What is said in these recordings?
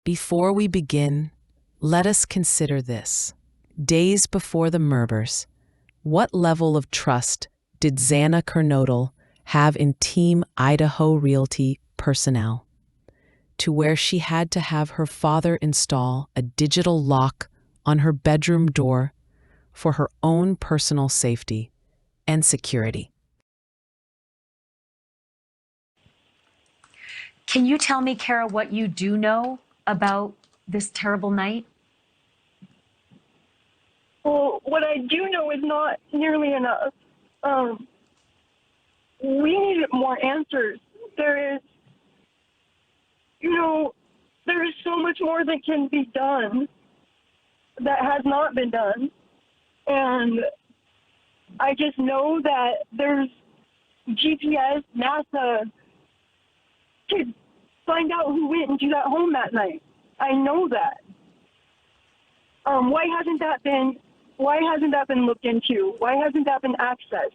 Before we begin, let us consider this. Days before the murders, what level of trust did Xana Kernodle have in Team Idaho Realty personnel, to where she had to have her father install a digital lock on her bedroom door for her own personal safety and security? Can you tell me, Kara, what you do know about this terrible night? Well, what I do know is not nearly enough. We need more answers. There is so much more that can be done that has not been done. And I just know that there's GPS, NASA could find out who went into that home that night. I know that. Why hasn't that been looked into? Why hasn't that been accessed?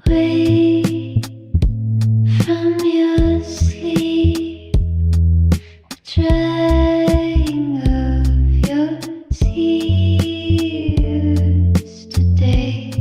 Wake from your sleep, drying of your tears today.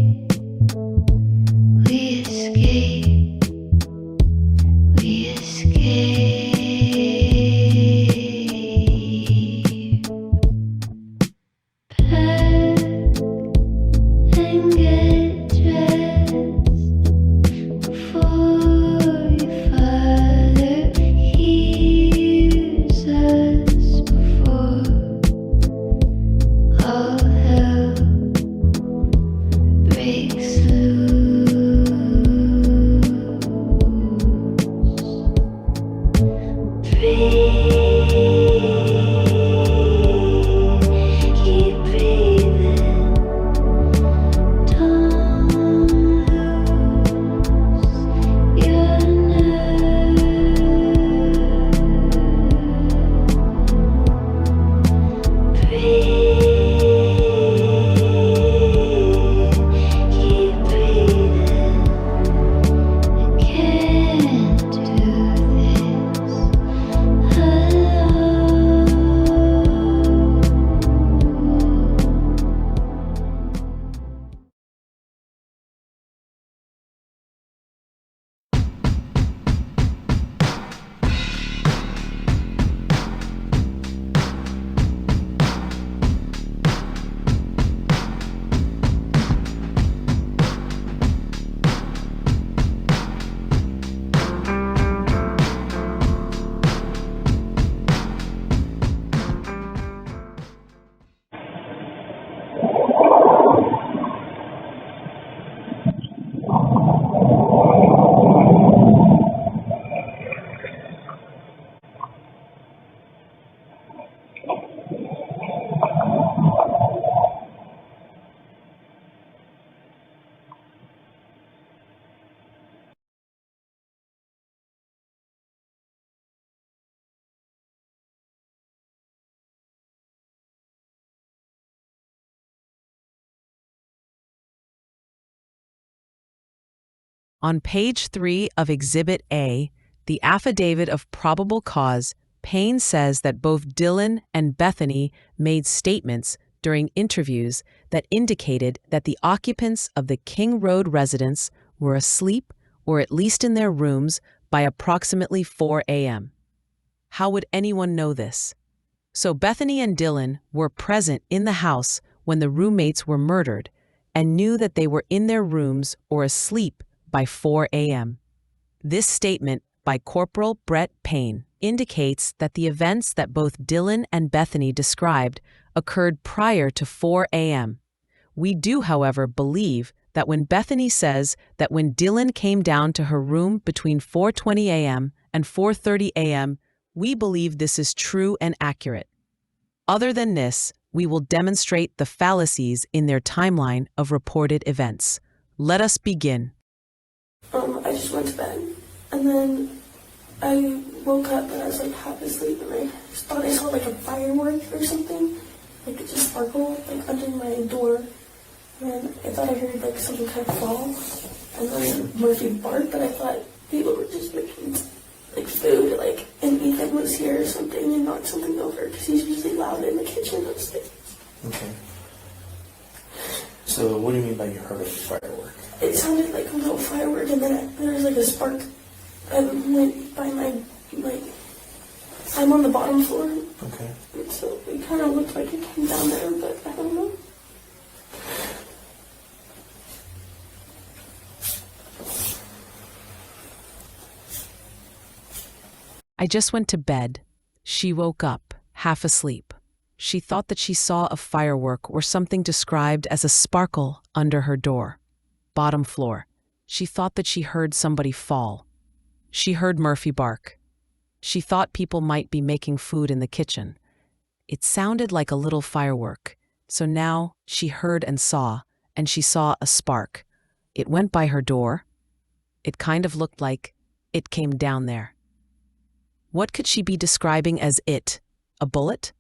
On page 3 of Exhibit A, the affidavit of probable cause, Payne says that both Dylan and Bethany made statements during interviews that indicated that the occupants of the King Road residence were asleep or at least in their rooms by approximately 4 a.m. How would anyone know this? So Bethany and Dylan were present in the house when the roommates were murdered and knew that they were in their rooms or asleep by 4 a.m. This statement by Corporal Brett Payne indicates that the events that both Dylan and Bethany described occurred prior to 4 a.m. We do, however, believe that when Bethany says that when Dylan came down to her room between 4:20 a.m. and 4:30 a.m., we believe this is true and accurate. Other than this, we will demonstrate the fallacies in their timeline of reported events. Let us begin. I just went to bed, and then I woke up and I was like half asleep, and I thought I saw like a firework or something, like it just sparkled like under my door, and then I thought I heard like something kind of fall, and then Murphy barked, but I thought people were just making like food, like, and Ethan was here or something and knocked something over because he's usually loud in the kitchen upstairs. Okay. So what do you mean by you heard a firework? It sounded like a little firework, and then there was like a spark. I went by my, like, I'm on the bottom floor. Okay. And so it kind of looked like it came down there, but I don't know. I just went to bed. She woke up, half asleep. She thought that she saw a firework or something described as a sparkle under her door. Bottom floor. She thought that she heard somebody fall. She heard Murphy bark. She thought people might be making food in the kitchen. It sounded like a little firework, so now she heard and she saw a spark. It went by her door. It kind of looked like it came down there. What could she be describing as it? A bullet?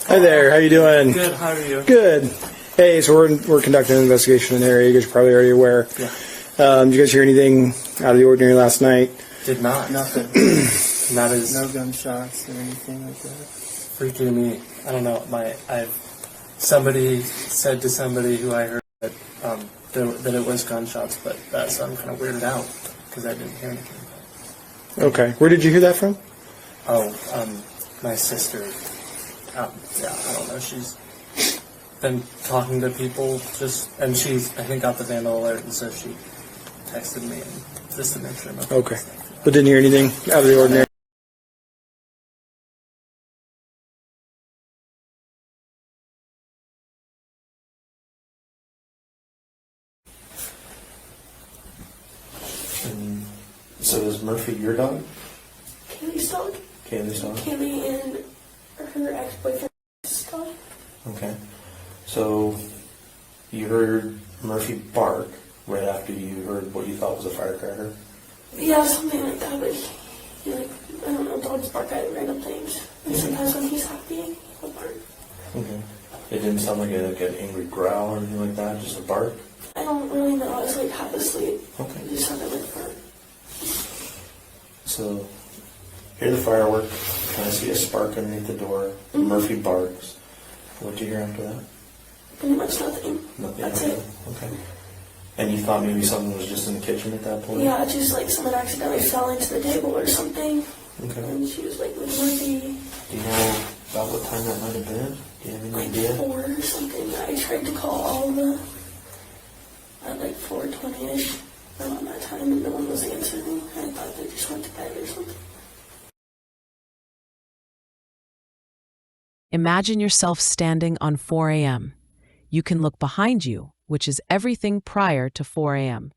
Hi there, how you doing? Good, how are you? Good. Hey, so we're conducting an investigation in the area. You guys are probably already aware. Yeah. Did you guys hear anything out of the ordinary last night? Did not. Nothing. Not as No gunshots or anything like that. freaking me. I don't know. Somebody said to somebody who I heard that that it was gunshots, but so I'm kind of weirded out because I didn't hear anything. Okay. Where did you hear that from? Oh, my sister. Yeah, I don't know. She's been talking to people and she's, I think, got the vandal alert, and so she texted me just to make sure. Okay. But didn't hear anything out of the ordinary? And so is Murphy your dog? Kaylee's dog. Kaylee's dog? Kaylee and her ex-boyfriend's dog. Okay. So you heard Murphy bark right after you heard what you thought was a firecracker? Yeah, something like that, but he like, I don't know, dogs bark at random things. And sometimes when he's happy, he'll bark. Okay. It didn't sound like an angry growl or anything like that, just a bark? I don't really know, I was like half asleep. Okay. It just sounded like bark. So, hear the firework, kind of see a spark underneath the door, Murphy barks. What did you hear after that? Pretty much nothing. Nothing. That's it. Okay. And you thought maybe someone was just in the kitchen at that point? Yeah, just like someone accidentally fell into the table or something. Okay. And she was like with Murphy. Do you know about what time that might have been? Do you have any Like idea? 4 or something. I tried to call all of them at like 4:20ish around that time, and no one was answering. I thought they just went to bed or something. Imagine yourself standing on 4 a.m. You can look behind you, which is everything prior to 4 a.m.,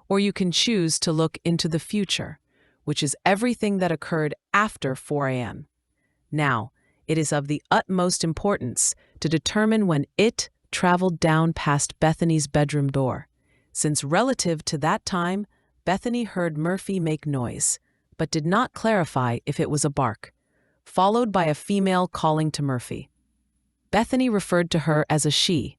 or you can choose to look into the future, which is everything that occurred after 4 a.m. Now, it is of the utmost importance to determine when it traveled down past Bethany's bedroom door, since relative to that time, Bethany heard Murphy make noise, but did not clarify if it was a bark, followed by a female calling to Murphy. Bethany referred to her as a she,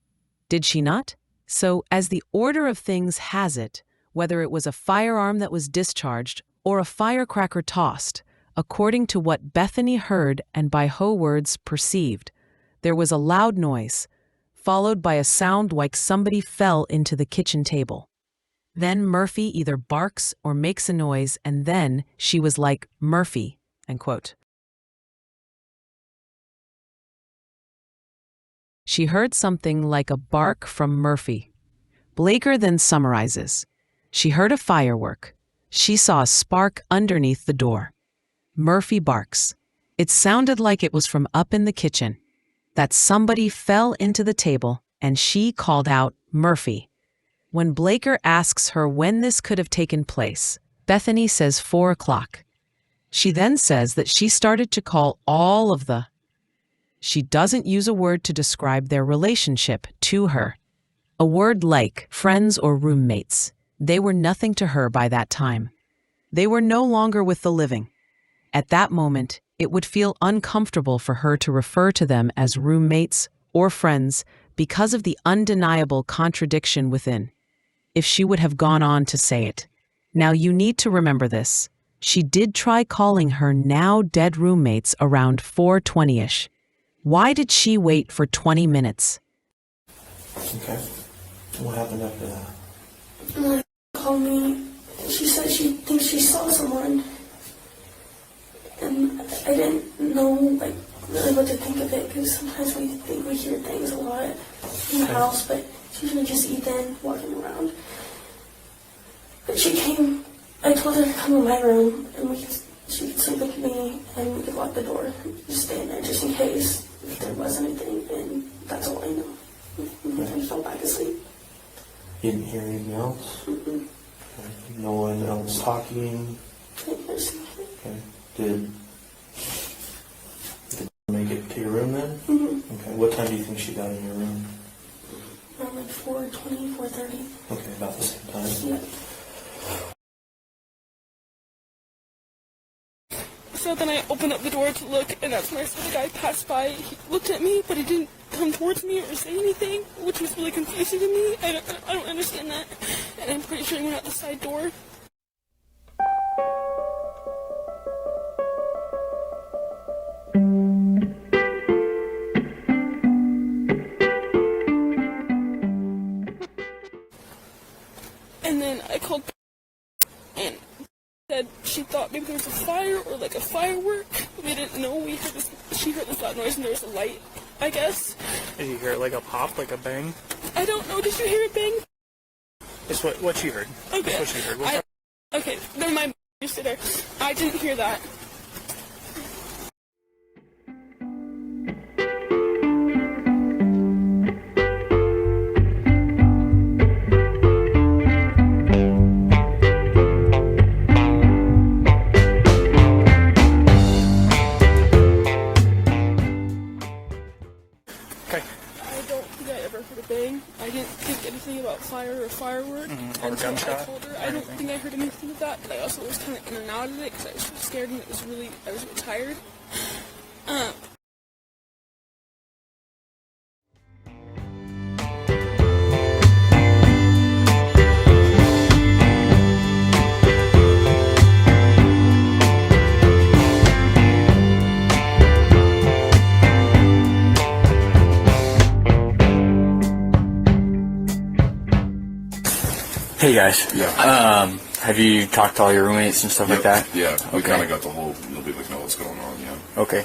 did she not? So, as the order of things has it, whether it was a firearm that was discharged or a firecracker tossed, according to what Bethany heard and by her words perceived, there was a loud noise, followed by a sound like somebody fell into the kitchen table. Then Murphy either barks or makes a noise, and then she was like, Murphy, end quote. She heard something like a bark from Murphy. Blaker then summarizes. She heard a firework. She saw a spark underneath the door. Murphy barks. It sounded like it was from up in the kitchen. That somebody fell into the table, and she called out, Murphy. When Blaker asks her when this could have taken place, Bethany says 4 o'clock. She then says that she started to call all of the. She doesn't use a word to describe their relationship to her. A word like friends or roommates. They were nothing to her by that time. They were no longer with the living. At that moment, it would feel uncomfortable for her to refer to them as roommates or friends because of the undeniable contradiction within. If she would have gone on to say it. Now you need to remember this. She did try calling her now dead roommates around 4:20-ish. Why did she wait for 20 minutes? Okay. What happened after that? My called me. She said she thinks she saw someone. And I didn't know, like, really what to think of it, because sometimes we think we hear things a lot in the house, but it's usually just Ethan walking around. But she came, I told her to come in my room, and she could sleep with me, and we could lock the door, and just stay in there, just in case if there was anything, and that's all I know. And I just fell back asleep. You didn't hear anything else? Mm-mm. Okay. No one else talking? Okay. Did you make it to your room then? Mm-hmm. Okay. What time do you think she got in your room? Around like 4:20, 4:30. Okay, about the same time. Yeah. So then I opened up the door to look, and that's when I saw the guy pass by. He looked at me, but he didn't come towards me or say anything, which was really confusing to me. I don't understand that. And I'm pretty sure he went out the side door. And then I called and said she thought maybe there was a fire or like a firework. We didn't know. She heard this loud noise and there was a light, I guess. Did you hear like a pop, like a bang? I don't know. Did you hear a bang? It's what she heard. Okay. That's what she heard. Okay, never mind. You sit there. I didn't hear that. I didn't think anything about fire or firework until I told her. I don't think I heard anything of that, but I also was kind of in and out of it because I was so scared and I was really tired. Hey guys. Yeah. Have you talked to all your roommates and stuff like that? Yeah. We Okay. kind of got the whole. Nobody like know what's going on. Yeah. Okay.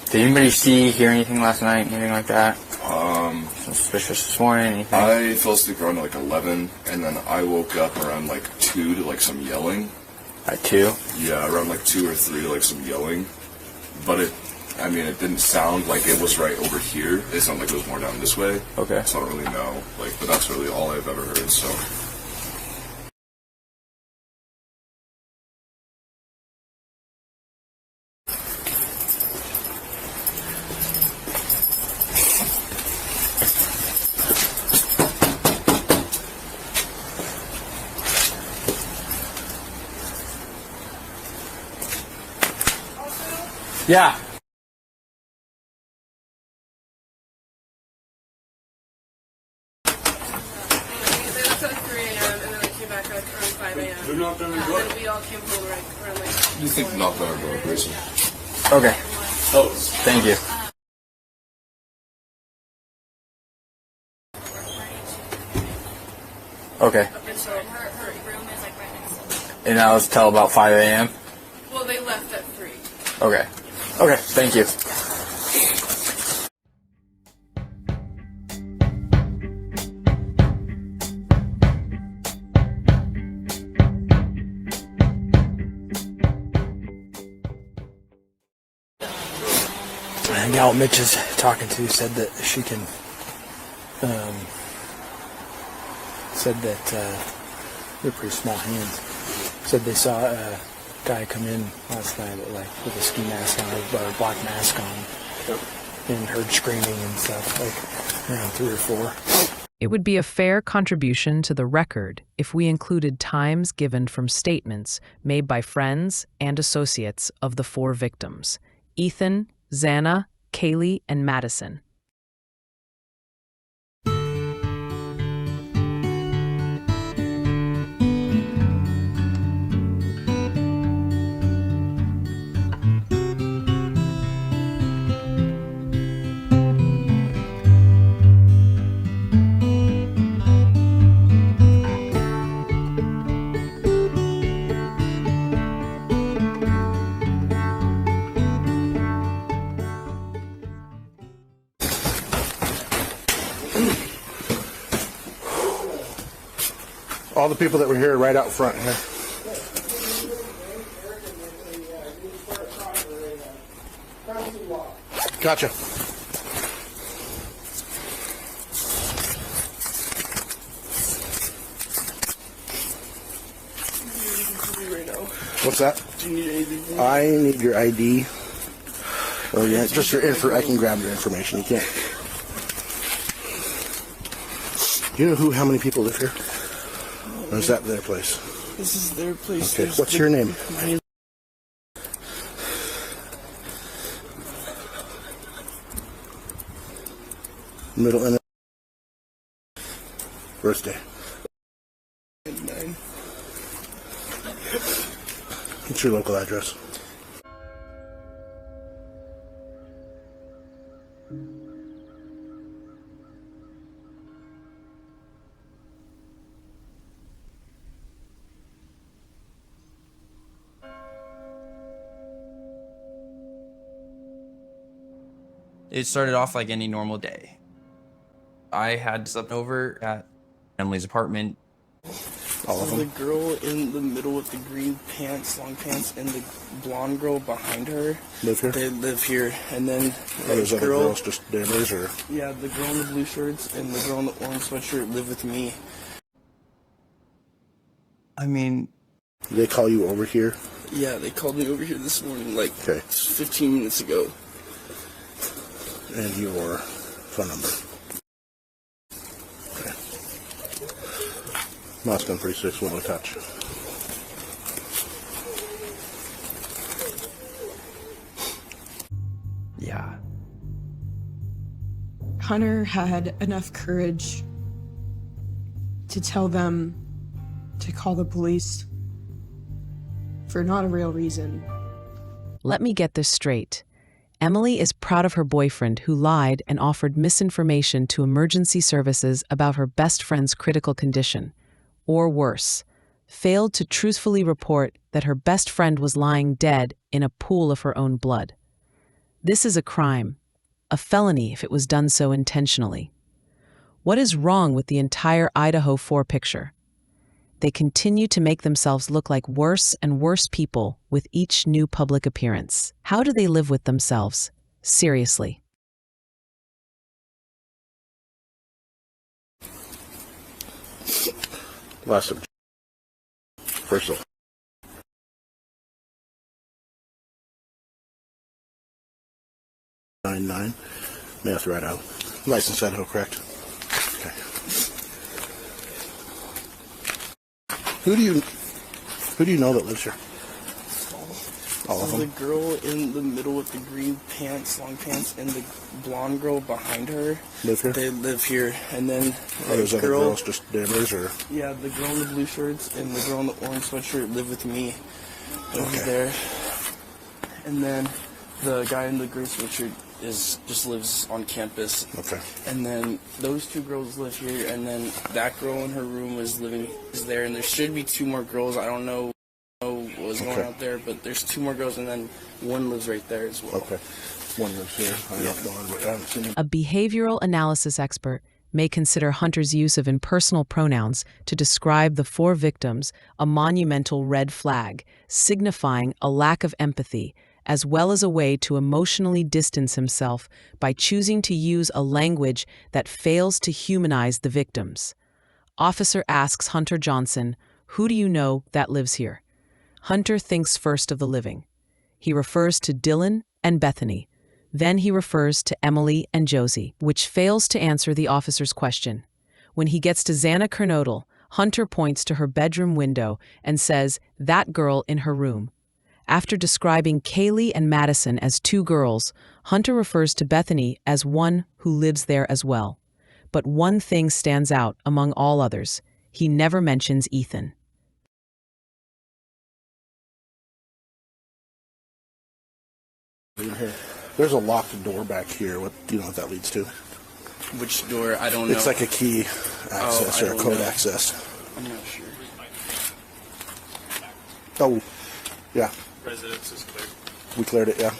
Did anybody hear anything last night? Anything like that? Something suspicious this morning? Anything? I fell asleep around like 11, and then I woke up around like 2 to like some yelling. At 2? Yeah, around like 2 or 3 to like some yelling. But it didn't sound like it was right over here. It sounded like it was more down this way. Okay. So I don't really know. But that's really all I've ever heard. So. Yeah. They left at 3 a.m. and then they came back around 5 a.m. They're not done And we all came home around like. You think knock on our door, Grayson? Okay. Oh. Thank you. Okay. And so her room is like right next to it. And that was till about 5 a.m.? Well, they left at 3. Okay. Okay, thank you. The gal Mitch is talking to said that she can, said that they're pretty small hands. Said they saw a guy come in last night with a ski mask on or a black mask on, and heard screaming and stuff around 3 or 4. It would be a fair contribution to the record if we included times given from statements made by friends and associates of the 4 victims: Ethan, Xana, Kaylee, and Madison. All the people that were here right out front here. Gotcha. What's that? Do you need anything? I need your ID. Oh yeah, just your info. I can grab your information. You can't. Do you know how many people live here? Or is that their place? This is their place. Okay. What's your name? My name. Middle and birthday. 9. What's your local address? It started off like any normal day. I had slept over at Emily's apartment. All of them? The girl in the middle with the green pants, long pants, and the blonde girl behind her. Live here? They live here. And then those other girls just neighbors, or? Yeah, the girl in the blue shirts and the girl in the orange sweatshirt live with me. I mean... Did they call you over here? Yeah, they called me over here this morning, like okay. 15 minutes ago. And your phone number. Okay. Mask gun 36, will no touch. Yeah. Hunter had enough courage to tell them to call the police for not a real reason. Let me get this straight. Emily is proud of her boyfriend who lied and offered misinformation to emergency services about her best friend's critical condition. Or worse, failed to truthfully report that her best friend was lying dead in a pool of her own blood. This is a crime, a felony if it was done so intentionally. What is wrong with the entire IDAHO4 picture? They continue to make themselves look like worse and worse people with each new public appearance. How do they live with themselves? Seriously. Last of first of 99. Math right out. License Idaho, correct? Okay. Who do you know that lives here? All of The them? girl in the middle with the green pants, long pants, and the blonde girl behind her. Live here? They live here. And then Are those other girls just neighbors, or? Yeah, the girl in the blue shorts and the girl in the orange sweatshirt live with me over there. And then the guy in the gray sweatshirt just lives on campus. Okay. And then those two girls live here, and then that girl in her room is there, and there should be two more girls. I don't know what was going out there, but there's two more girls, and then one lives right there as well. Okay. One lives here. I don't know. I haven't seen him. A behavioral analysis expert may consider Hunter's use of impersonal pronouns to describe the 4 victims a monumental red flag, signifying a lack of empathy, as well as a way to emotionally distance himself by choosing to use a language that fails to humanize the victims. Officer asks Hunter Johnson, "Who do you know that lives here?" Hunter thinks first of the living. He refers to Dylan and Bethany. Then he refers to Emily and Josie, which fails to answer the officer's question. When he gets to Xana Kernodle, Hunter points to her bedroom window and says, "That girl in her room." After describing Kaylee and Madison as 2 girls, Hunter refers to Bethany as one who lives there as well. But one thing stands out among all others. He never mentions Ethan. There's a locked door back here. What do you know what that leads to? Which door? I don't know. It's like a key access or a code access. I'm not sure. Oh, yeah. Residence is clear. We cleared it, yeah.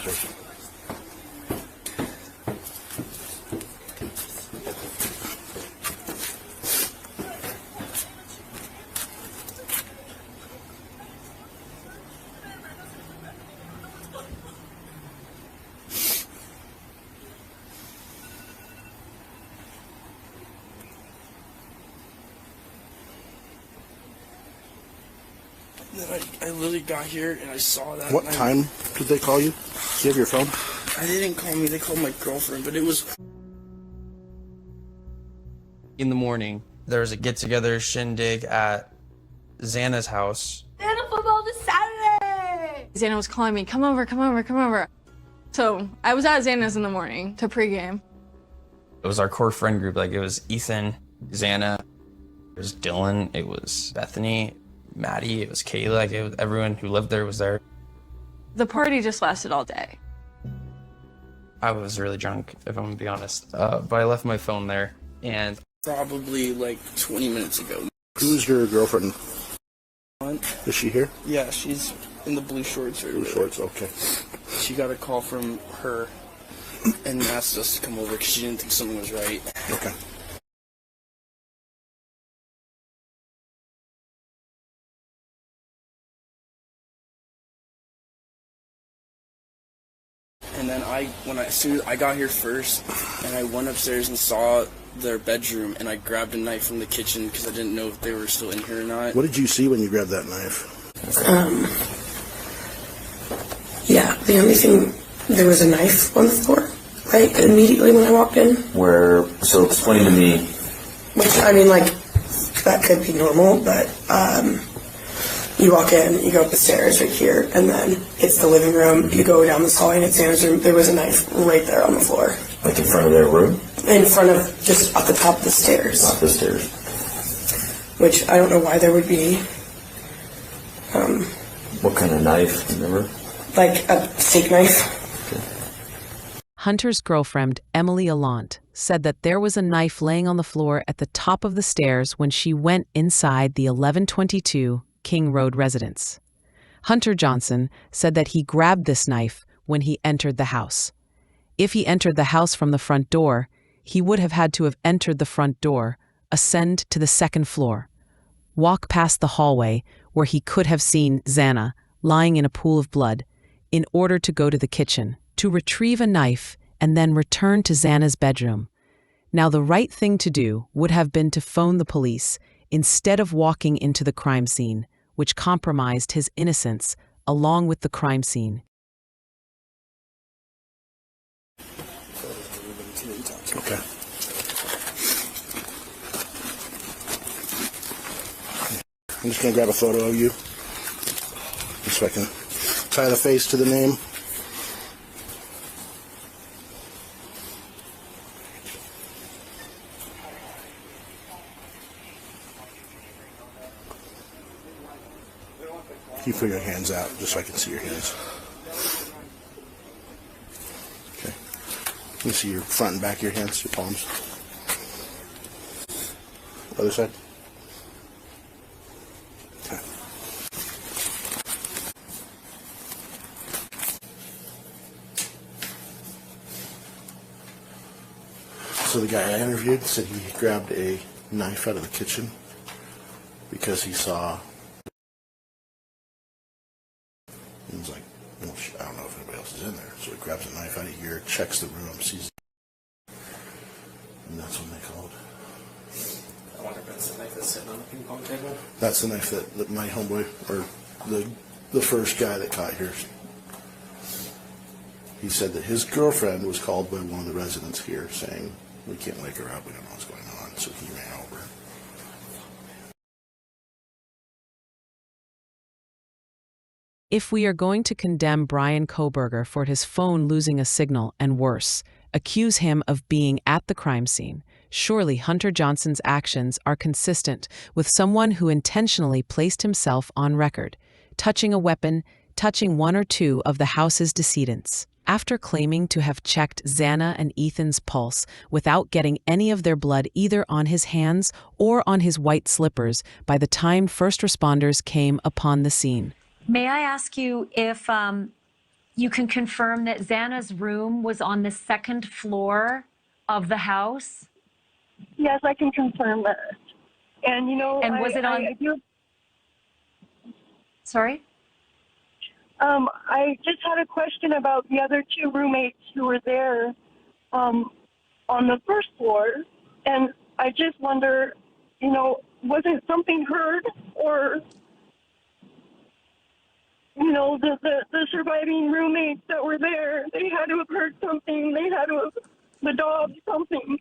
Sure. Then I literally got here and I saw that. What time did they call you? Do you have your phone? They didn't call me. They called my girlfriend, but it was... In the morning, there was a get-together shindig at Xana's house. Xana football this Saturday! Xana was calling me, come over, come over, come over. So I was at Xana's in the morning to pregame. It was our core friend group. Like, it was Ethan, Xana, it was Dylan, it was Bethany, Maddie, it was Kayla. Like, it was, everyone who lived there was there. The party just lasted all day. I was really drunk, if I'm gonna be honest. But I left my phone there, and... Probably like 20 minutes ago. Who's your girlfriend? Is she here? Yeah, she's in the blue shorts. Blue shorts, okay. She got a call from her and asked us to come over because she didn't think something was right. Okay. And then as soon as I got here first, and I went upstairs and saw their bedroom, and I grabbed a knife from the kitchen because I didn't know if they were still in here or not. What did you see when you grabbed that knife? Yeah, the only thing, there was a knife on the floor, right, immediately when I walked in. So explain to me. Which, I mean, like, that could be normal, but, you walk in, you go up the stairs right here, and then it's the living room. You go down this hallway and it's Xana's room. There was a knife right there on the floor. Like in front of their room? In front of, just at the top of the stairs. Off the stairs. Which I don't know why there would be. What kind of knife, remember? Like a steak knife. Hunter's girlfriend, Emily Allant, said that there was a knife laying on the floor at the top of the stairs when she went inside the 1122 King Road residence. Hunter Johnson said that he grabbed this knife when he entered the house. If he entered the house from the front door, he would have had to have entered the front door, ascend to the second floor, walk past the hallway where he could have seen Xana lying in a pool of blood, in order to go to the kitchen, to retrieve a knife, and then return to Xana's bedroom. Now, the right thing to do would have been to phone the police instead of walking into the crime scene, which compromised his innocence along with the crime scene. Okay. I'm just gonna grab a photo of you, just so I can tie the face to the name. Can you put your hands out, just so I can see your hands? Okay. Let me see your front and back of your hands, your palms. Other side. Okay. So the guy I interviewed said he grabbed a knife out of the kitchen because he saw. He was like, well, I don't know if anybody else is in there. So he grabs a knife out of here, checks the room, sees, and that's when they called. I wonder if that's the knife that's sitting on the ping pong table. That's the knife that my homeboy, or the first guy that caught here, he said that his girlfriend was called by one of the residents here saying, we can't wake her up, we don't know what's going on, so he ran over. If we are going to condemn Brian Kohberger for his phone losing a signal and worse, accuse him of being at the crime scene, surely Hunter Johnson's actions are consistent with someone who intentionally placed himself on record, touching a weapon, touching one or two of the house's decedents. After claiming to have checked Xana and Ethan's pulse without getting any of their blood either on his hands or on his white slippers by the time first responders came upon the scene. May I ask you if you can confirm that Xana's room was on the second floor of the house? Yes, I can confirm that. And, you know, And was it on... Sorry? I just had a question about the other two roommates who were there on the first floor. And I just wonder, you know, wasn't something heard, or, you know, the surviving roommates that were there, they had to have heard something. They had to have, the dog, something.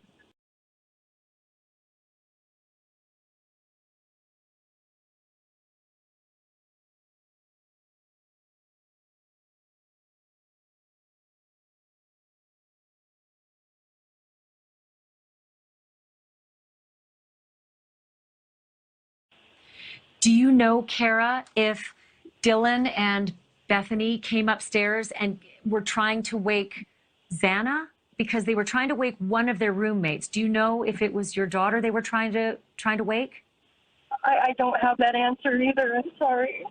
Do you know, Kara, if Dylan and Bethany came upstairs and were trying to wake Xana? Because they were trying to wake one of their roommates. Do you know if it was your daughter they were trying to wake? I don't have that answer either. I'm sorry.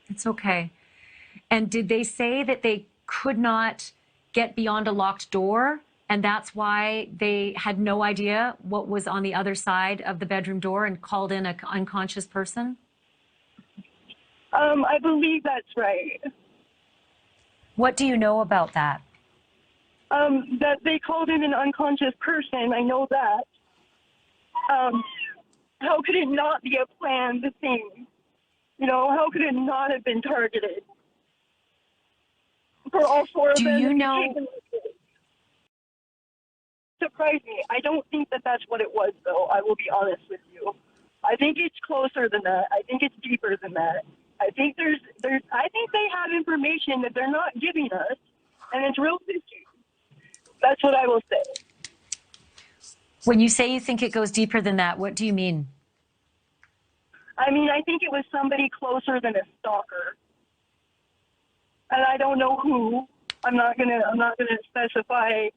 It's okay. And did they say that they could not get beyond a locked door, and that's why they had no idea what was on the other side of the bedroom door and called in an unconscious person? I believe that's right. What do you know about that? That they called in an unconscious person. I know that. How could it not be a planned thing? You know, how could it not have been targeted? For all four of them. Do you know? Surprise me. I don't think that that's what it was, though. I will be honest with you. I think it's closer than that. I think it's deeper than that. I think I think they have information that they're not giving us, and it's real fishy. That's what I will say. When you say you think it goes deeper than that, what do you mean? I mean, I think it was somebody closer than a stalker. And I don't know who. I'm not gonna specify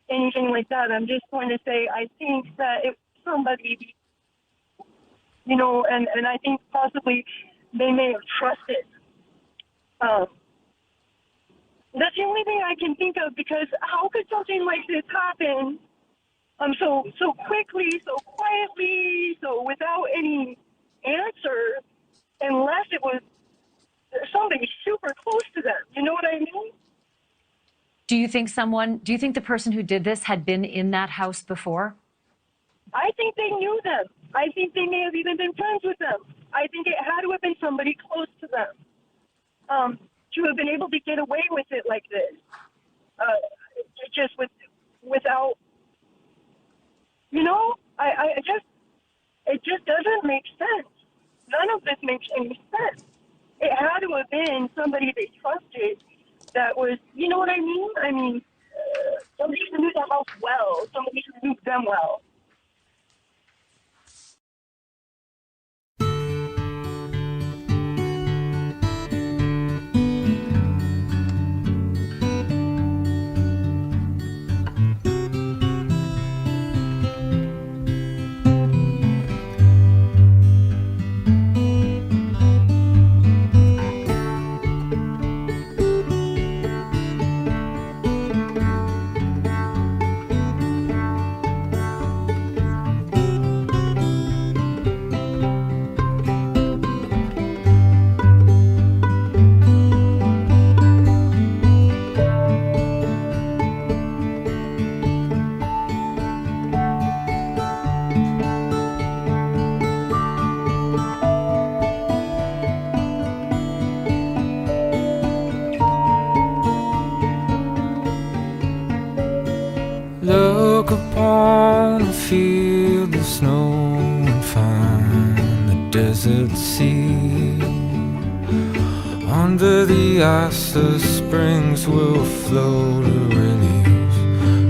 anything like that. I'm just going to say I think that it was somebody, you know, and I think possibly they may have trusted. That's the only thing I can think of, because how could something like this happen so quickly, so quietly, so without any answer, unless it was somebody super close to them. You know what I mean? Do you think the person who did this had been in that house before? I think they knew them. I think they may have even been friends with them. I think it had to have been somebody close to them to have been able to get away with it like this, just without, you know, it just doesn't make sense. none of this makes any sense. It had to have been somebody they trusted that was, you know what I mean? I mean, somebody who knew the house well, somebody who knew them well. Look upon a field of snow and find the desert sea. Under the ice the springs will flow to relief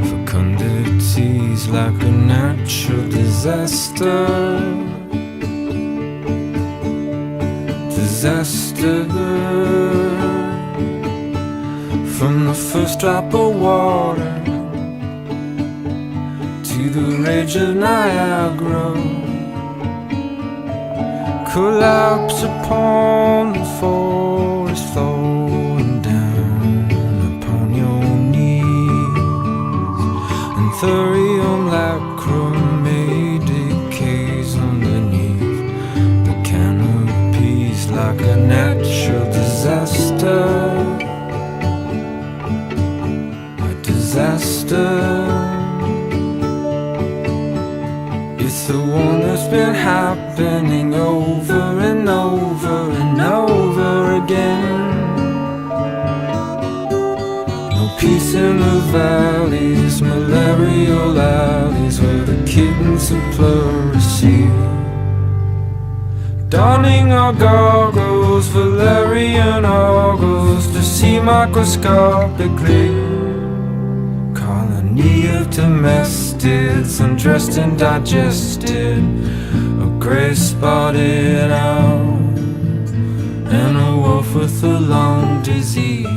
fecundities like a natural disaster. From the first drop of water to the rage of Niagara, collapse upon the forest floor and down upon your knees, and thurium lacrimae decays underneath the canopies like a natural disaster. It's the one that's been happening over and over and over again. No peace in the valleys, malarial alleys where the kittens of pleurisy. Donning our goggles, valerian ogles to see microscopically. Colony of domestics, undressed and digested, a grey spotted owl, and a wolf with a lung disease.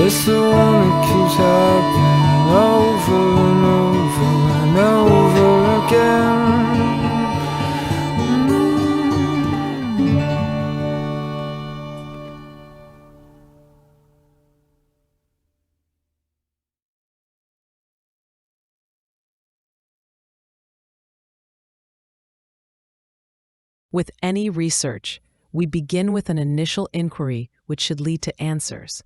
It's the one that keeps happening over and over and over again. With any research, we begin with an initial inquiry which should lead to answers.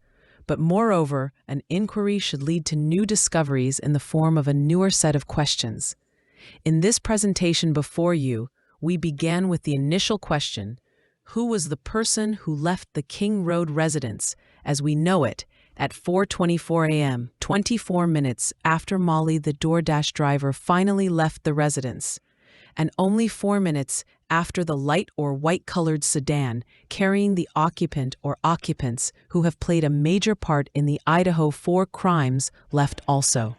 But moreover, an inquiry should lead to new discoveries in the form of a newer set of questions. In this presentation before you, we began with the initial question, who was the person who left the King Road residence, as we know it, At 4:24 a.m., 24 minutes after Molly, the DoorDash driver, finally left the residence, and only 4 minutes after the light or white-colored sedan carrying the occupant or occupants who have played a major part in the Idaho 4 crimes left also.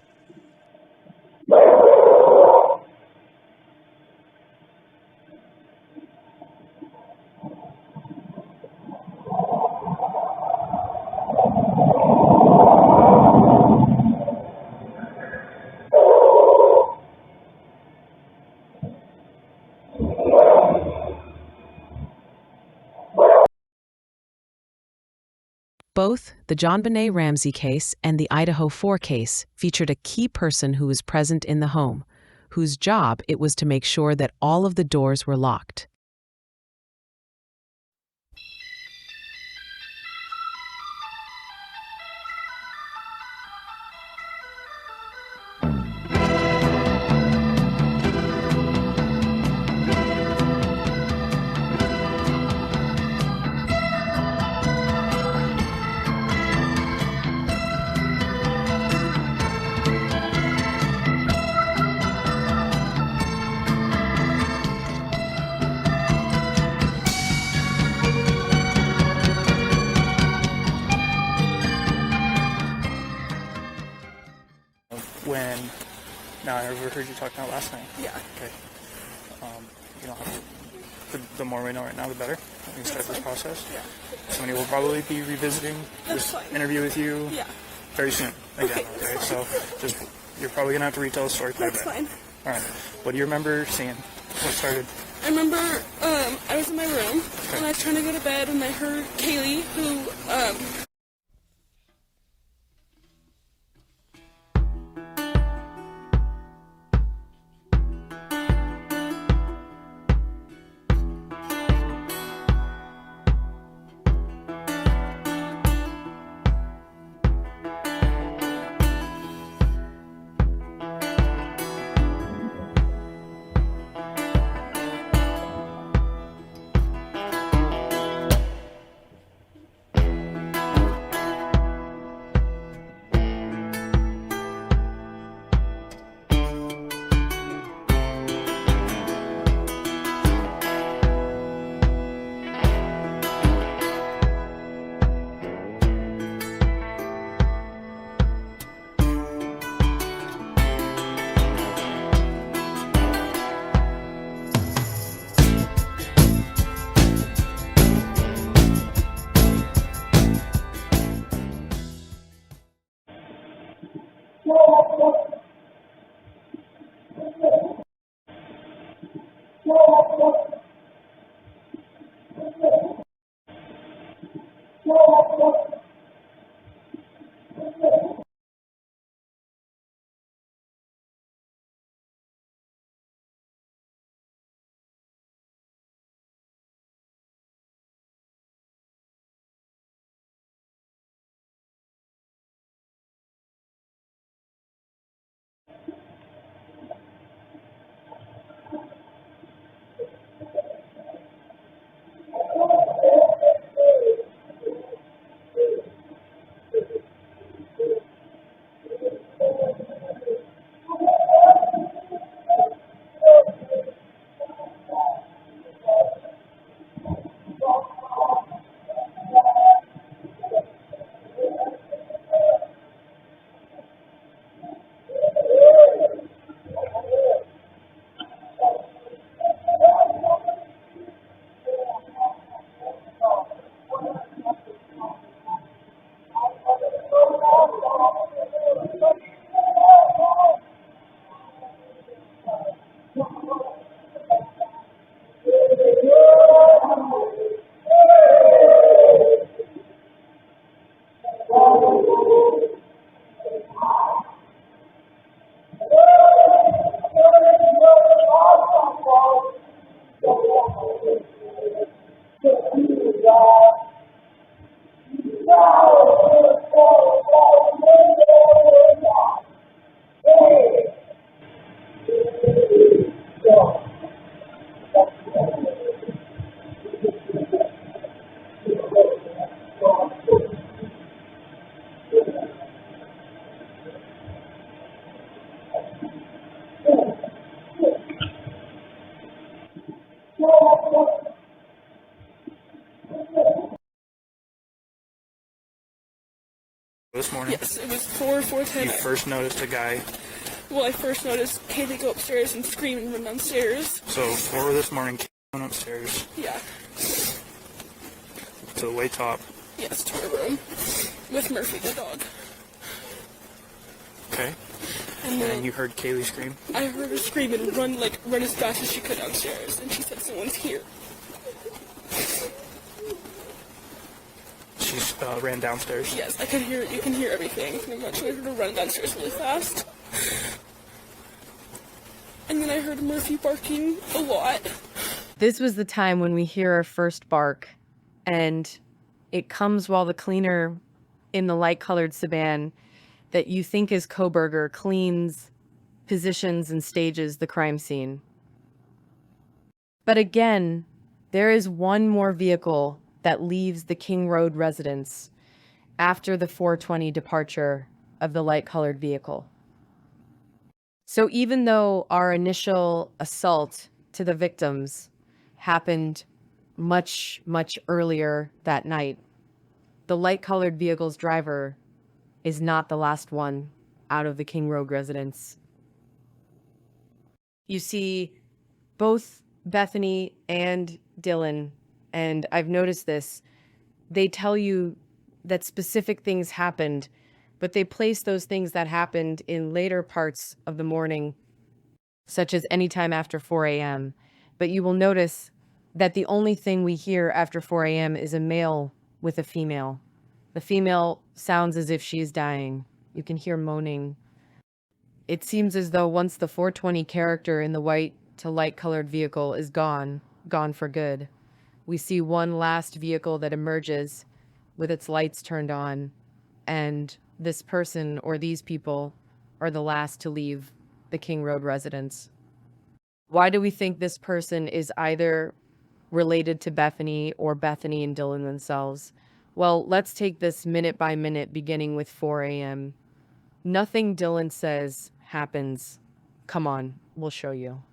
Both the John Benet Ramsey case and the Idaho 4 case featured a key person who was present in the home, whose job it was to make sure that all of the doors were locked. When, now I overheard you talking about last night. Yeah. Okay. You know, the more we know right now, the better. We can start this process. Yeah. Somebody will probably be revisiting this interview with you very soon. Again, okay? So just, you're probably going to have to retell the story quite a bit. That's fine. All right. What do you remember seeing? What started? I remember I was in my room and I was trying to go to bed and I heard Kaylee, who This morning? Yes, it was 4:10. You first noticed a guy. Well, I first noticed Kaylee go upstairs and scream and run downstairs. So 4 this morning, Kaylee went upstairs. Yeah. To the way top. Yes, to her room with Murphy the dog. Okay. And then you heard Kaylee scream? I heard her scream and run as fast as she could downstairs, and she said someone's here. She ran downstairs? Yes, I could hear it. You can hear everything. And I heard her run downstairs really fast. And then I heard Murphy barking a lot. This was the time when we hear our first bark, and it comes while the cleaner in the light-colored sedan that you think is Kohberger cleans, positions, and stages the crime scene. But again, there is one more vehicle that leaves the King Road residence after the 4:20 departure of the light-colored vehicle. So even though our initial assault to the victims happened much, much earlier that night, the light-colored vehicle's driver is not the last one out of the King Road residence. You see, both Bethany and Dylan, and I've noticed this, they tell you that specific things happened, but they place those things that happened in later parts of the morning, such as any time after 4 a.m. But you will notice that the only thing we hear after 4 a.m. is a male with a female. The female sounds as if she is dying. You can hear moaning. It seems as though once the 420 character in the white to light colored vehicle is gone for good, we see one last vehicle that emerges with its lights turned on, and this person or these people are the last to leave the King Road residence. Why do we think this person is either related to Bethany or Bethany and Dylan themselves? Well, let's take this minute by minute, beginning with 4 a.m. Nothing Dylan says happens. Come on, we'll show you.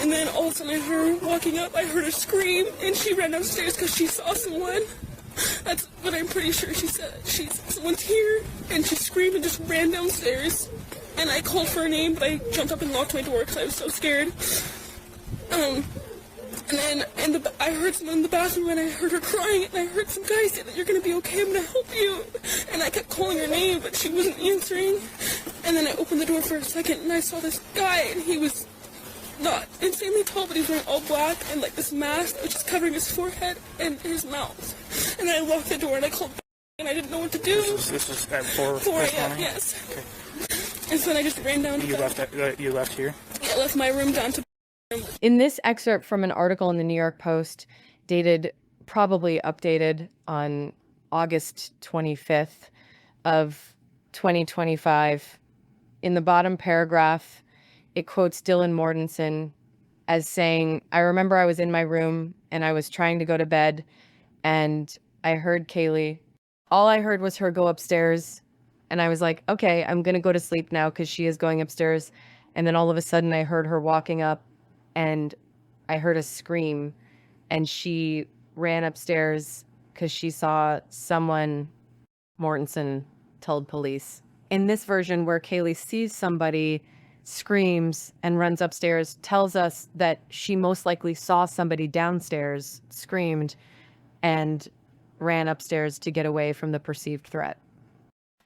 And then all of a sudden I heard her walking up, I heard her scream, and she ran downstairs because she saw someone. That's what I'm pretty sure she said. Someone's here, and she screamed and just ran downstairs. And I called for her name, but I jumped up and locked my door because I was so scared. And then I heard someone in the bathroom, and I heard her crying, and I heard some guy say that you're going to be okay, I'm going to help you. And I kept calling her name, but she wasn't answering. And then I opened the door for a second, and I saw this guy, and he was not insanely tall, but he was wearing all black and like this mask which is covering his forehead and his mouth. And I locked the door and I called back and I didn't know what to do. This is at 4 a.m. Yes. Okay. And so then I just ran down. You left here? Yeah, I left my room down to. In this excerpt from an article in the New York Post, dated, probably updated on August 25th of 2025, in the bottom paragraph, it quotes Dylan Mortensen as saying, I remember I was in my room and I was trying to go to bed and I heard Kaylee. All I heard was her go upstairs and I was like, okay, I'm going to go to sleep now because she is going upstairs. And then all of a sudden I heard her walking up and I heard a scream and she ran upstairs because she saw someone, Mortensen told police. In this version where Kaylee sees somebody, screams and runs upstairs, tells us that she most likely saw somebody downstairs, screamed, and ran upstairs to get away from the perceived threat.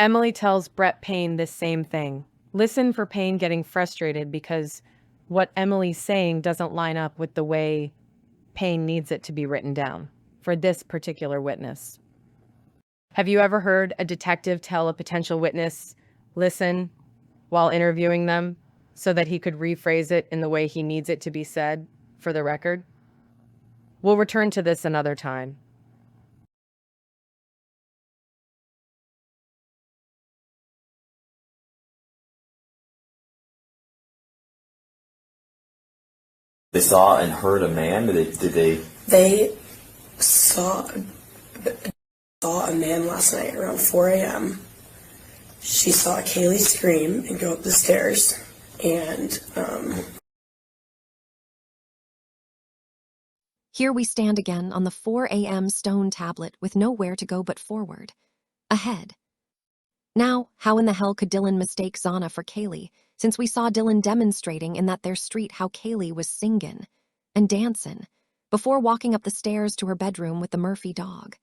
Emily tells Brett Payne this same thing. Listen for Payne getting frustrated because what Emily's saying doesn't line up with the way Payne needs it to be written down for this particular witness. Have you ever heard a detective tell a potential witness, listen, while interviewing them, so that he could rephrase it in the way he needs it to be said for the record? We'll return to this another time. They saw and heard a man? Did they? They saw a man last night around 4 a.m. she saw Kaylee scream and go up the stairs, and Here we stand again on the 4 a.m. stone tablet with nowhere to go but forward. Ahead. Now, how in the hell could Dylan mistake Zana for Kaylee, since we saw Dylan demonstrating in that their street how Kaylee was singin' and dancin' before walking up the stairs to her bedroom with the Murphy dog?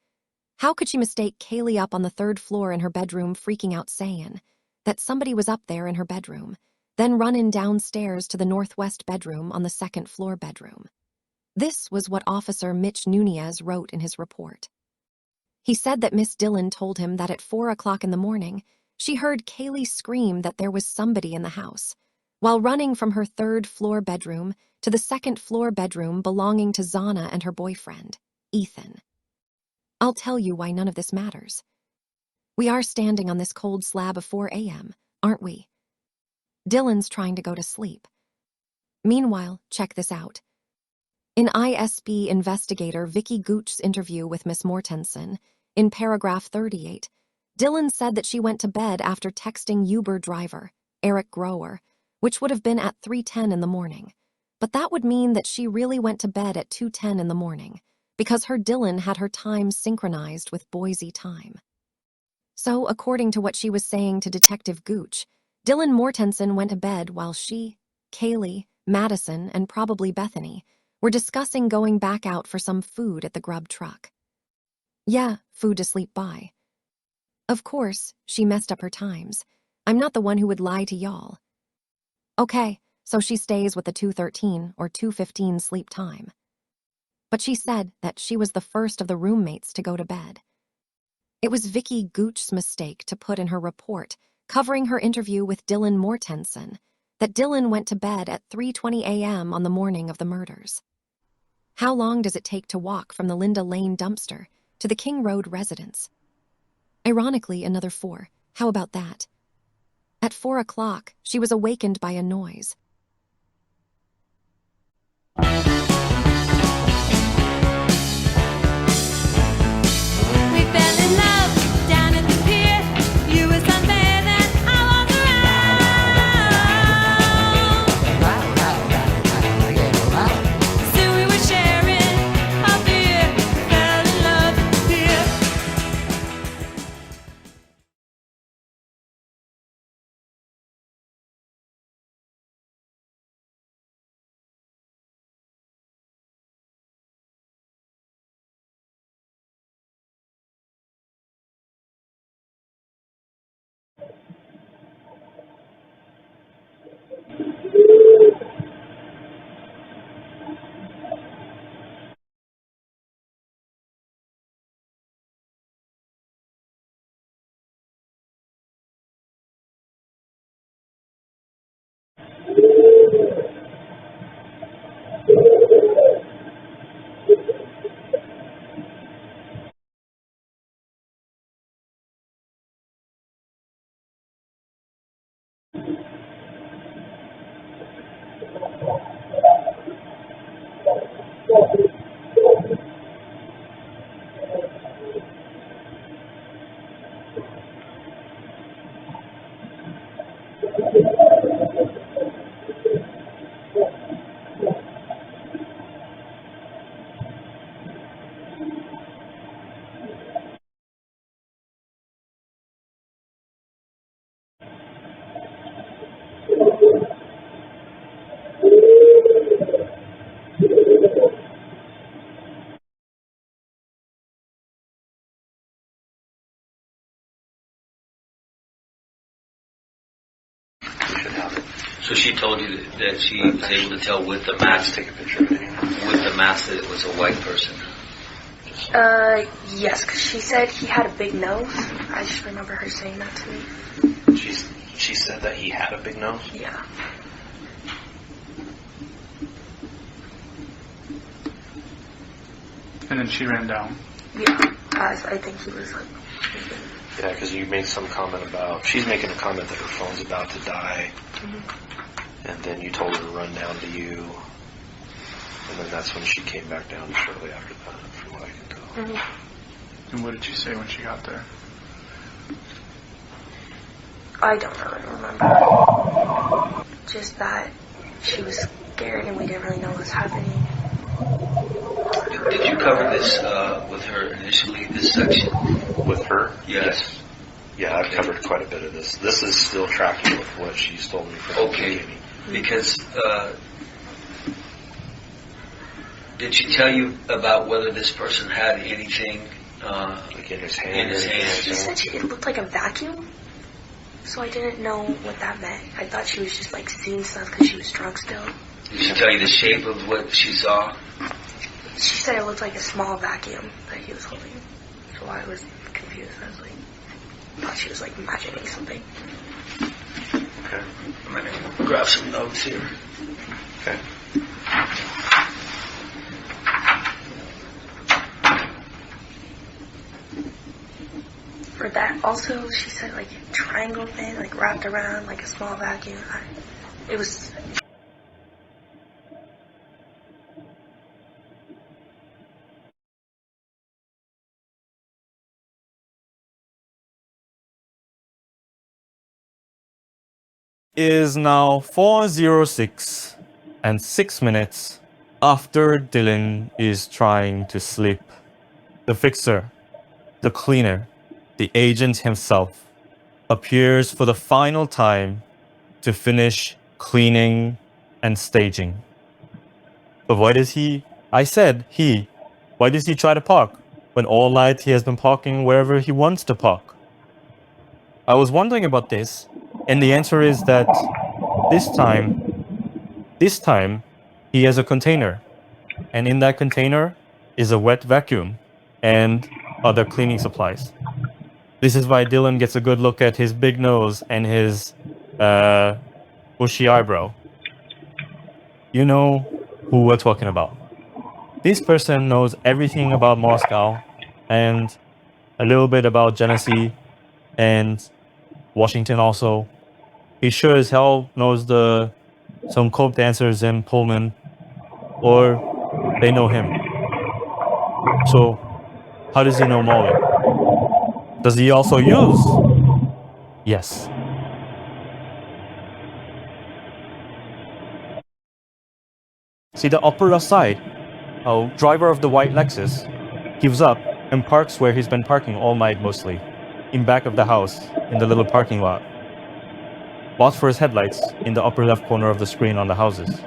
How could she mistake Kaylee up on the 3rd floor in her bedroom freaking out saying that somebody was up there in her bedroom, then runnin' downstairs to the northwest bedroom on the 2nd floor bedroom? This was what Officer Mitch Nunez wrote in his report. He said that Miss Dillon told him that at 4 o'clock in the morning, she heard Kaylee scream that there was somebody in the house, while running from her 3rd floor bedroom to the 2nd floor bedroom belonging to Zana and her boyfriend, Ethan. I'll tell you why none of this matters. We are standing on this cold slab of 4 a.m., aren't we? Dylan's trying to go to sleep. Meanwhile, check this out. In ISB investigator Vicky Gooch's interview with Miss Mortensen, in paragraph 38, Dylan said that she went to bed after texting Uber driver, Eric Grower, which would have been at 3:10 in the morning. But that would mean that she really went to bed at 2:10 in the morning, because her Dylan had her time synchronized with Boise time. So, according to what she was saying to Detective Gooch, Dylan Mortensen went to bed while she, Kaylee, Madison, and probably Bethany were discussing going back out for some food at the grub truck. Yeah, food to sleep by. Of course, she messed up her times. I'm not the one who would lie to y'all. Okay, so she stays with the 2:13 or 2:15 sleep time. But she said that she was the first of the roommates to go to bed. It was Vicky Gooch's mistake to put in her report, covering her interview with Dylan Mortensen, that Dylan went to bed at 3:20 a.m. on the morning of the murders. How long does it take to walk from the Linda Lane dumpster to the King Road residence? Ironically, another 4. How about that? At 4 o'clock, she was awakened by a noise. We fell in love down at the pier. You were sunbathing, I was around. Soon we were sharing a beer. Fell in love at the pier. So she told you that she was able to tell with the mask, take a picture of it, with the mask that it was a white person? Yes, because she said he had a big nose. I just remember her saying that to me. She said that he had a big nose? Yeah. And then she ran down. Yeah, I think he was like... Yeah, because you made some comment about, she's making a comment that her phone's about to die, and then you told her to run down to you, and then that's when she came back down shortly after that, from what I can tell. And what did she say when she got there? I don't really remember. Just that she was scared and we didn't really know what was happening. Did you cover this with her initially, this section? With her? Yes. Yeah, I've covered quite a bit of this. This is still tracking with what she's told me from the beginning. Because did she tell you about whether this person had anything like in his hand? She said it looked like a vacuum, so I didn't know what that meant. I thought she was just like seeing stuff because she was drunk still. Did she tell you the shape of what she saw? She said it looked like a small vacuum that he was holding, so I was confused. I was like, thought she was like imagining something. Okay. I'm going to grab some notes here. Okay. For that, also, she said like a triangle thing, like wrapped around like a small vacuum. It was. Is now 4:06 and 6 minutes after Dylan is trying to sleep. The fixer, the cleaner, the agent himself appears for the final time to finish cleaning and staging. But why does he? I said he. Why does he try to park when all night he has been parking wherever he wants to park? I was wondering about this, and the answer is that this time, he has a container, and in that container is a wet vacuum and other cleaning supplies. This is why Dylan gets a good look at his big nose and his bushy eyebrow. You know who we're talking about. This person knows everything about Moscow and a little bit about Genesee and Washington also. He sure as hell knows some Cope dancers in Pullman, or they know him. So, how does he know Molly? Does he also use? Yes. See the upper left side? A driver of the white Lexus gives up and parks where he's been parking all night mostly, in back of the house, in the little parking lot. Watch for his headlights in the upper left corner of the screen on the houses.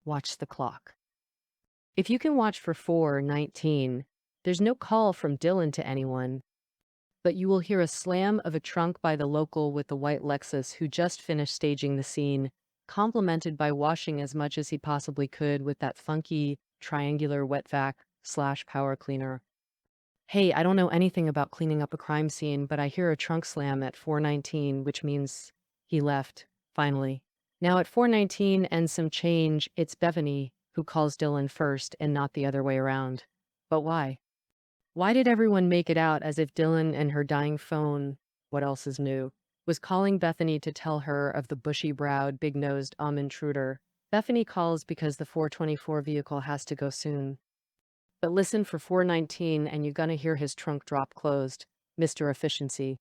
Watch the clock. If you can watch for 4:19, there's no call from Dylan to anyone, but you will hear a slam of a trunk by the local with the white Lexus who just finished staging the scene, complimented by washing as much as he possibly could with that funky, triangular wet vac/power cleaner. Hey, I don't know anything about cleaning up a crime scene, but I hear a trunk slam at 4:19, which means he left, finally. Now at 4:19 and some change, it's Bethany who calls Dylan first and not the other way around. But why? Why did everyone make it out as if Dylan and her dying phone, what else is new, was calling Bethany to tell her of the bushy-browed, big-nosed intruder? Bethany calls because the 424 vehicle has to go soon. But listen for 4:19 and you're gonna hear his trunk drop closed, Mr. Efficiency.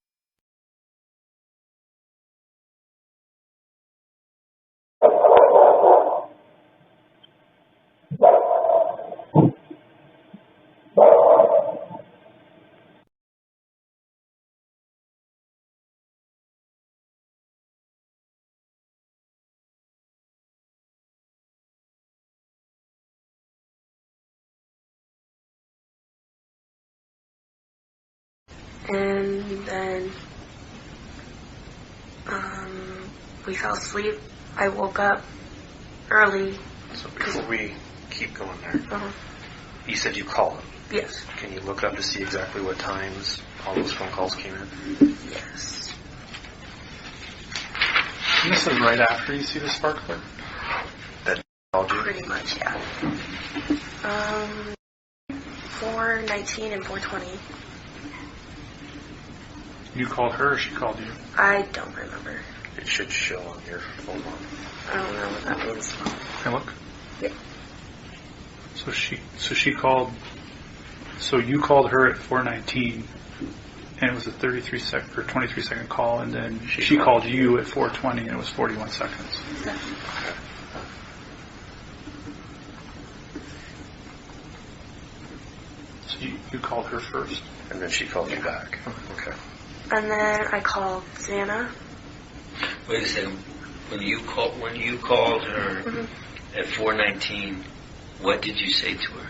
And then we fell asleep. I woke up early. So before we keep going there, you said you called him. Yes. Can you look up to see exactly what times all those phone calls came in? Yes. And this is right after you see the sparkler? That called you? Pretty much, yeah. 4:19 and 4:20. You called her or she called you? I don't remember. It should show on your phone. I don't know what that means. Can I look? Yeah. So she called. So you called her at 4:19, and it was a 33-second or 23-second call, and then she called you at 4:20, and it was 41 seconds. Yeah. So you called her first, and then she called you back. Okay. And then I called Xana. Wait a second. When you called her at 4:19, what did you say to her?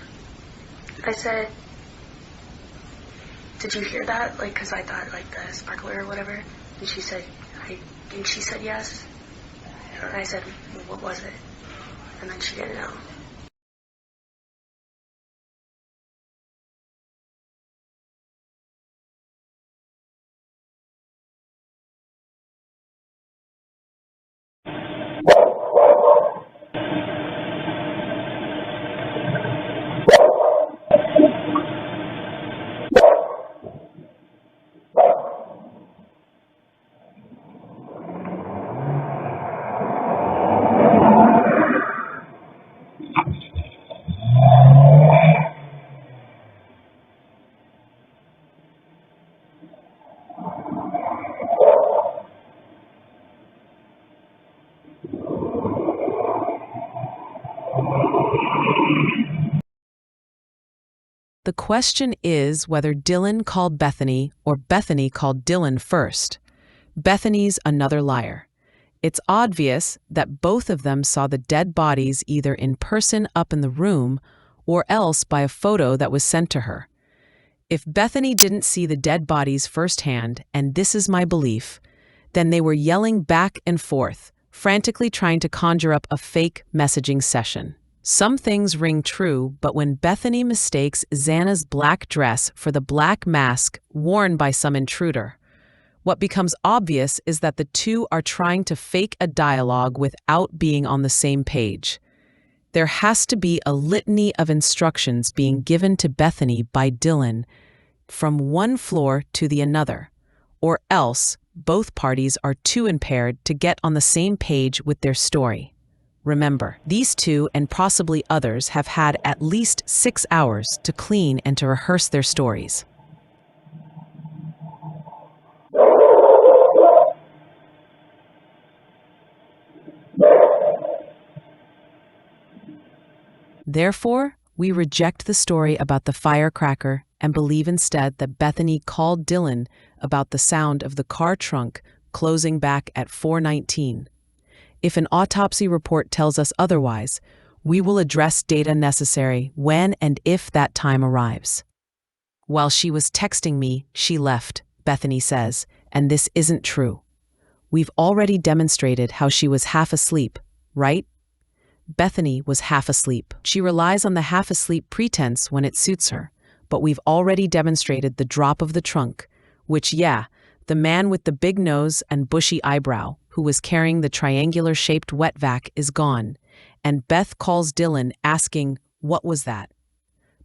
I said, "Did you hear that?" Like, because I thought like the sparkler or whatever. And she said, and she said yes. And I said, well, "What was it?" And then she didn't know. The question is whether Dylan called Bethany or Bethany called Dylan first. Bethany's another liar. It's obvious that both of them saw the dead bodies either in person up in the room or else by a photo that was sent to her. If Bethany didn't see the dead bodies firsthand, and this is my belief, then they were yelling back and forth, frantically trying to conjure up a fake messaging session. Some things ring true, but when Bethany mistakes Xana's black dress for the black mask worn by some intruder, what becomes obvious is that the two are trying to fake a dialogue without being on the same page. There has to be a litany of instructions being given to Bethany by Dylan from one floor to the another, or else both parties are too impaired to get on the same page with their story. Remember, these two and possibly others have had at least 6 hours to clean and to rehearse their stories. Therefore, we reject the story about the firecracker and believe instead that Bethany called Dylan about the sound of the car trunk closing back at 4:19. If an autopsy report tells us otherwise, we will address data necessary when and if that time arrives. While she was texting me, she left, Bethany says, and this isn't true. We've already demonstrated how she was half asleep, right? Bethany was half asleep. She relies on the half asleep pretense when it suits her, but we've already demonstrated the drop of the trunk, which, the man with the big nose and bushy eyebrow, who was carrying the triangular-shaped wet vac, is gone, and Beth calls Dylan asking, "What was that?"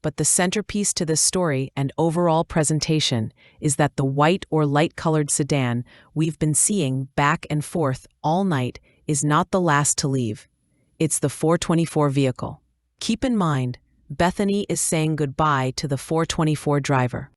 But the centerpiece to this story and overall presentation is that the white or light-colored sedan we've been seeing back and forth all night is not the last to leave. It's the 424 vehicle. Keep in mind, Bethany is saying goodbye to the 424 driver.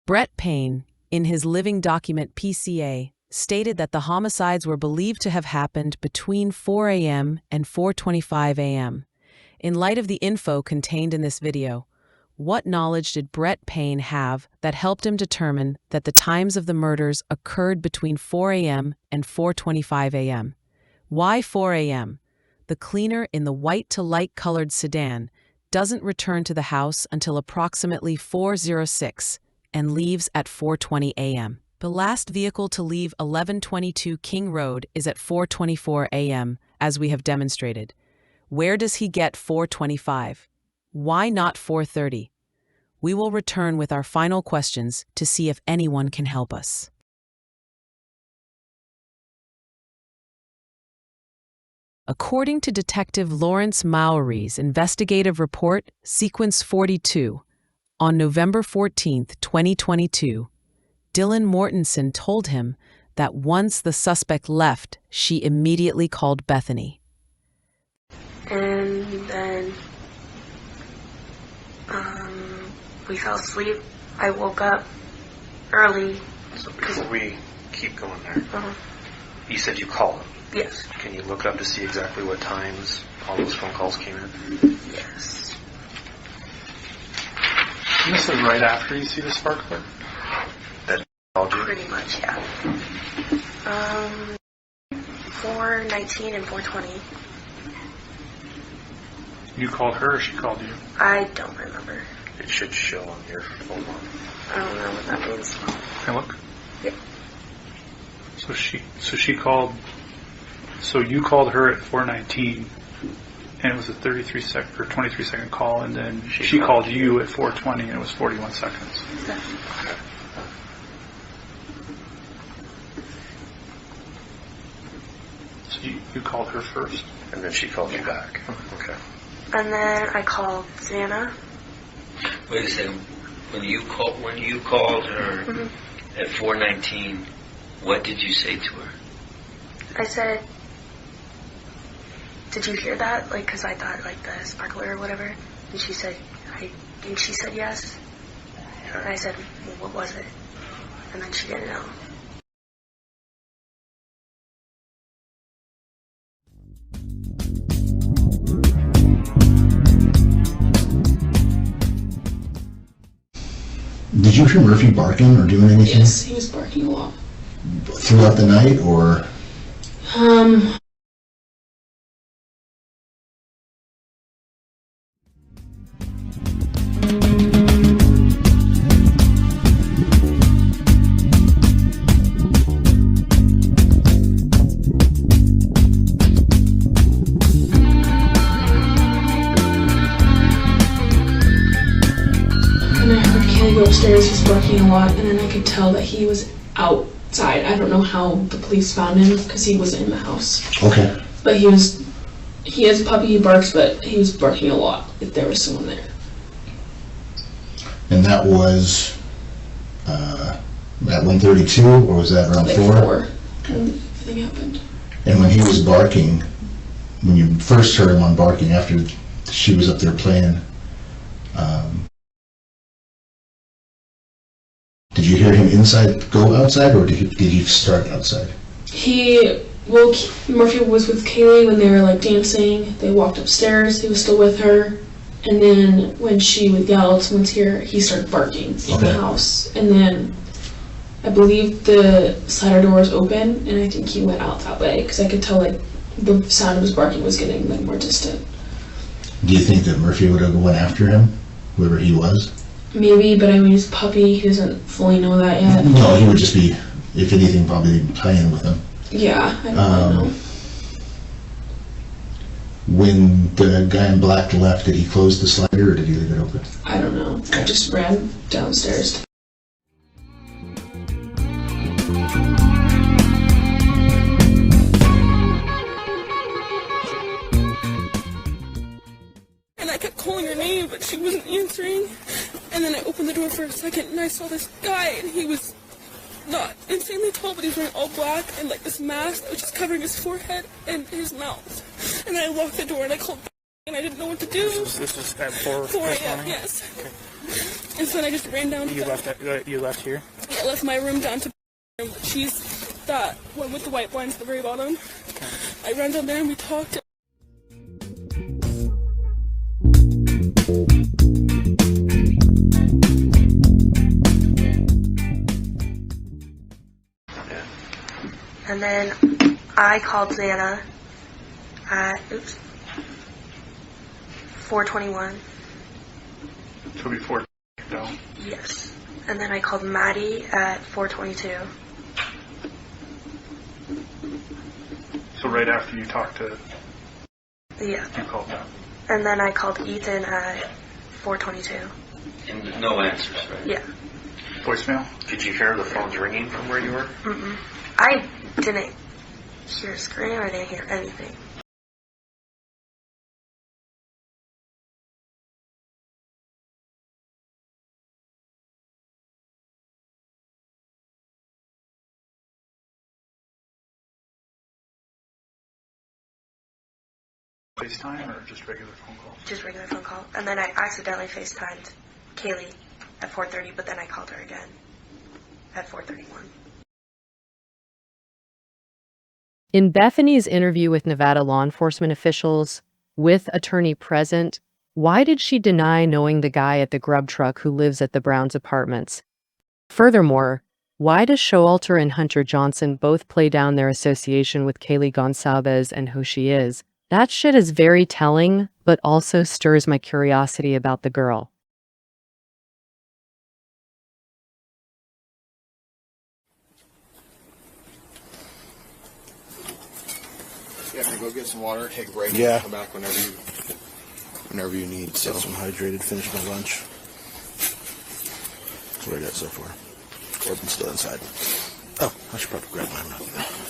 Brett Payne, in his living document PCA, stated that the homicides were believed to have happened between 4 a.m. and 4:25 a.m. In light of the info contained in this video, what knowledge did Brett Payne have that helped him determine that the times of the murders occurred between 4 a.m. and 4:25 a.m.? Why 4 a.m.? The cleaner in the white to light-colored sedan doesn't return to the house until approximately 4:06 and leaves at 4:20 a.m. The last vehicle to leave 1122 King Road is at 4:24 a.m., as we have demonstrated. Where does he get 4:25? Why not 4:30? We will return with our final questions to see if anyone can help us. According to Detective Lawrence Mowry's investigative report, Sequence 42, on November 14, 2022, Dylan Mortensen told him that once the suspect left, she immediately called Bethany. And then we fell asleep. I woke up early. So before we keep going there, you said you called him. Yes. Can you look up to see exactly what times all those phone calls came in? Yes. And this is right after you see the sparkler? That called you? Pretty much, yeah. 4:19 and 4:20. You called her or she called you? I don't remember. It should show on your phone. I don't know what that means. Can I look? Yeah. So she called. So you called her at 4:19, and it was a 33-second or 23-second call, and then she called you at 4:20, and it was 41 seconds. Yeah. So you called her first, and then she called you back. Okay. And then I called Xana. Wait a second. When you called her at 4:19, what did you say to her? I said, "Did you hear that?" Like, because I thought like the sparkler or whatever. And she said, she said yes. And I said, "Well, what was it?" And then she didn't know. Did you hear Murphy barking or doing anything? Yes, he was barking a lot. Throughout the night, or? Go upstairs, he was barking a lot, and then I could tell that he was outside. I don't know how the police found him because he wasn't in the house. Okay. But he has a puppy, he barks, but he was barking a lot if there was someone there. And that was at 1:32, or was that around like 4? When everything happened. And when he was barking, when you first heard him on barking after she was up there playing, did you hear him go outside, or did he start outside? Murphy was with Kaylee when they were like dancing. They walked upstairs, he was still with her. And then when she would yell, someone's here, he started barking in the house. And then I believe the slider door was open, and I think he went out that way because I could tell like the sound of his barking was getting like more distant. Do you think that Murphy would have went after him, whoever he was? Maybe, but I mean, he's a puppy. He doesn't fully know that yet. No, he would just be, if anything, probably playing with him. Yeah, I don't know. When the guy in black left, did he close the slider or did he leave it open? I don't know. I just ran downstairs. And I kept calling her name, but she wasn't answering. And then I opened the door for a second, and I saw this guy, and he was not insanely tall, but he was wearing all black and like this mask that was just covering his forehead and his mouth. And I locked the door, and I called and I didn't know what to do. This is at 4 a.m. Yes. Okay. And so then I just ran down. You left here. I left my room down to. She's that one with the white blinds at the very bottom. Okay. I ran down there and we talked. And then I called Xana at 4:21. So before down. Yes. And then I called Maddie at 4:22. So right after you talked to. Yeah. You called them. And then I called Ethan at 4:22. And no answers, right? Yeah. Voicemail? Did you hear the phones ringing from where you were? Mm-mm. I didn't hear a scream. I didn't hear anything. FaceTime or just regular phone call? Just regular phone call. And then I accidentally FaceTimed Kaylee at 4:30, but then I called her again at 4:31. In Bethany's interview with Nevada law enforcement officials, with attorney present, why did she deny knowing the guy at the grub truck who lives at the Browns' apartments? Furthermore, why does Showalter and Hunter Johnson both play down their association with Kaylee Gonsalves and who she is? That shit is very telling, but also stirs my curiosity about the girl. Yeah, I'm gonna go get some water, take a break, Yeah. and come back whenever you need. So Get some hydrated, finish my lunch. That's what I got so far. Corbin's still inside. Oh, I should probably grab mine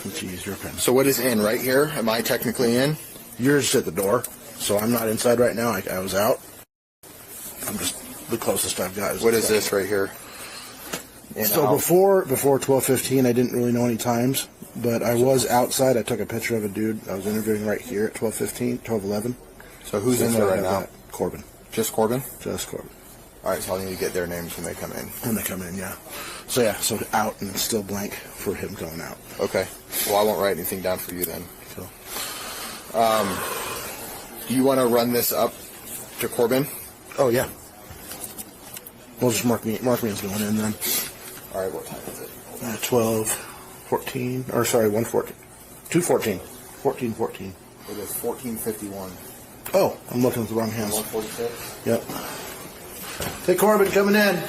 since you used your pen. So what is in right here? Am I technically in? Yours is at the door, so I'm not inside right now. I was out. I'm just the closest I've got. What is this right here? So before 12:15, I didn't really know any times, but I was outside. I took a picture of a dude I was interviewing right here at 12:15, 12:11. So who's in there right now? Corbin. Just Corbin? Just Corbin. All right, so I'll need to get their names when they come in. When they come in, yeah. So yeah, so out and it's still blank for him going out. Okay. Well, I won't write anything down for you then. Cool. You want to run this up to Corbin? Oh yeah. We'll just mark me as going in then. All right, what time is it? 12:14, or sorry, 1:14, 2:14, 14:14. It is 14:51. Oh, I'm looking at the wrong hands. 1:46. Yep. Hey Corbin, coming in.